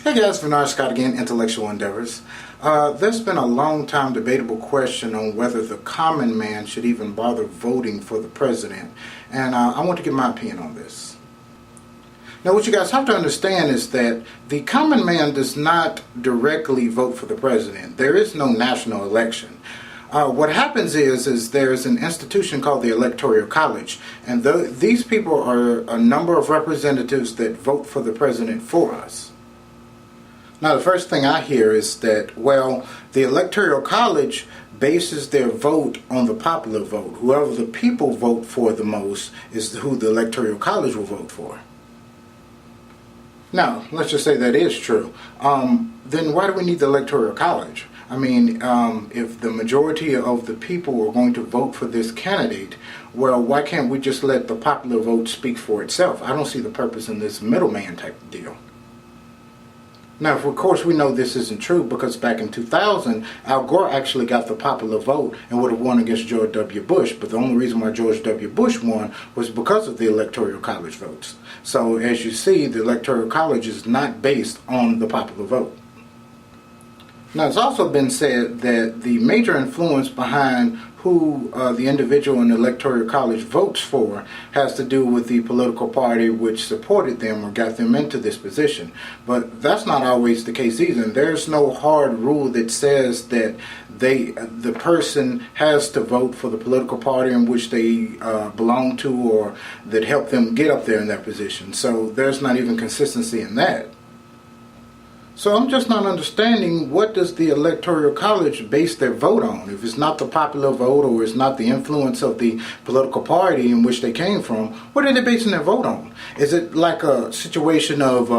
Hey guys, Bernard Scott again, Intellectual Endeavors. There's been a long time debatable question on whether the common man should even bother voting for the president, and I want to give my opinion on this. Now what you guys have to understand is that the common man does not directly vote for the president. There is no national election. What happens is there's an institution called the Electoral College, and these people are a number of representatives that vote for the president for us. Now the first thing I hear is that, well, the Electoral College bases their vote on the popular vote. Whoever the people vote for the most is who the Electoral College will vote for. Now, let's just say that is true. Then why do we need the Electoral College? I mean, if the majority of the people are going to vote for this candidate, well, why can't we just let the popular vote speak for itself? I don't see the purpose in this middleman type of deal. Now, of course, we know this isn't true because back in 2000, Al Gore actually got the popular vote and would have won against George W. Bush. But the only reason why George W. Bush won was because of the Electoral College votes. So, as you see, the Electoral College is not based on the popular vote. Now, it's also been said that the major influence behind who the individual in the Electoral College votes for has to do with the political party which supported them or got them into this position. But that's not always the case either. There's no hard rule that says that the person has to vote for the political party in which they belong to or that helped them get up there in that position. So there's not even consistency in that. So I'm just not understanding, what does the Electoral College base their vote on? If it's not the popular vote or it's not the influence of the political party in which they came from, what are they basing their vote on? Is it like a situation of,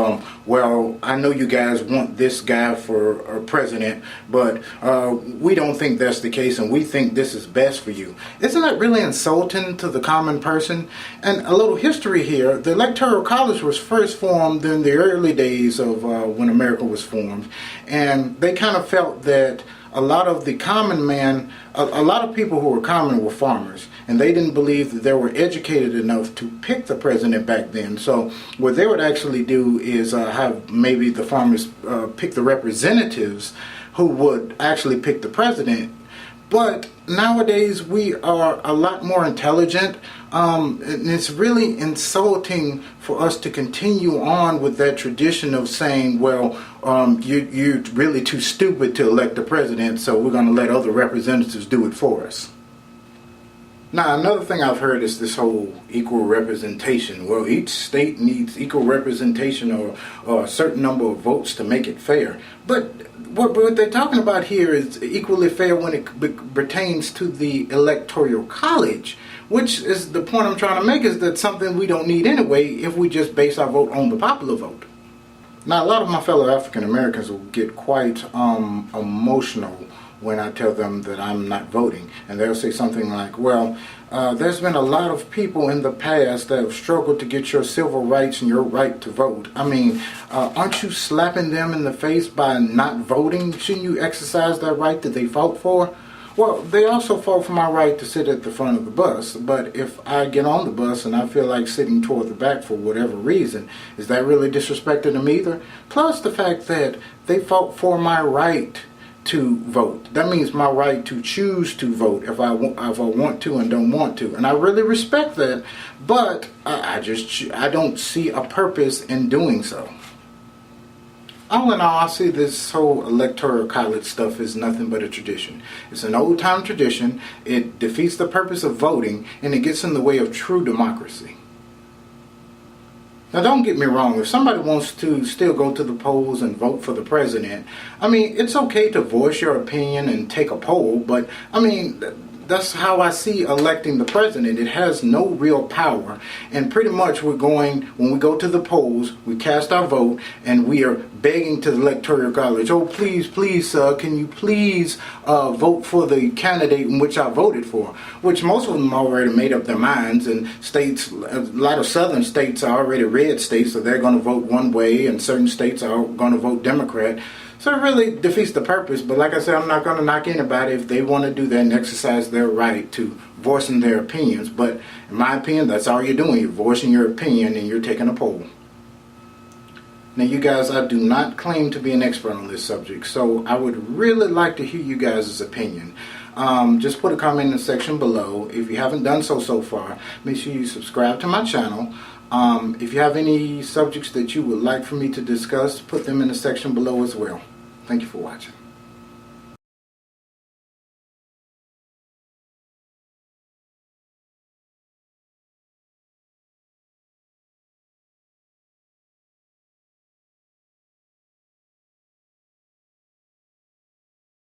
well, I know you guys want this guy for president, but we don't think that's the case and we think this is best for you. Isn't that really insulting to the common person? And a little history here, the Electoral College was first formed in the early days of when America was formed, and they kind of felt that a lot of the common man, a lot of people who were common were farmers, and they didn't believe that they were educated enough to pick the president back then. So what they would actually do is have maybe the farmers pick the representatives who would actually pick the president. But nowadays we are a lot more intelligent, and it's really insulting for us to continue on with that tradition of saying, well, you're really too stupid to elect the president, so we're going to let other representatives do it for us. Now, another thing I've heard is this whole equal representation. Well, each state needs equal representation or a certain number of votes to make it fair. But what they're talking about here is equally fair when it pertains to the Electoral College, which is the point I'm trying to make, is that something we don't need anyway if we just base our vote on the popular vote. Now, a lot of my fellow African Americans will get quite emotional when I tell them that I'm not voting. And they'll say something like, well, there's been a lot of people in the past that have struggled to get your civil rights and your right to vote. I mean, aren't you slapping them in the face by not voting? Shouldn't you exercise that right that they fought for? Well, they also fought for my right to sit at the front of the bus. But if I get on the bus and I feel like sitting toward the back for whatever reason, is that really disrespecting them either? Plus the fact that they fought for my right to vote. That means my right to choose to vote if I want to and don't want to. And I really respect that, but I don't see a purpose in doing so. All in all, I see this whole Electoral College stuff is nothing but a tradition. It's an old-time tradition. It defeats the purpose of voting, and it gets in the way of true democracy. Now, don't get me wrong, if somebody wants to still go to the polls and vote for the president, I mean, it's okay to voice your opinion and take a poll, but, I mean, that's how I see electing the president. It has no real power, and pretty much when we go to the polls, we cast our vote, and we are begging to the Electoral College, oh, please, can you please vote for the candidate in which I voted for, which most of them already made up their minds, and states, a lot of southern states are already red states, so they're going to vote one way, and certain states are going to vote Democrat. So it really defeats the purpose. But like I said, I'm not going to knock anybody if they want to do that and exercise their right to voicing their opinions. But in my opinion, that's all you're doing. You're voicing your opinion and you're taking a poll. Now, you guys, I do not claim to be an expert on this subject, so I would really like to hear you guys' opinion. Just put a comment in the section below. If you haven't done so far, make sure you subscribe to my channel. If you have any subjects that you would like for me to discuss, put them in the section below as well. Thank you for watching.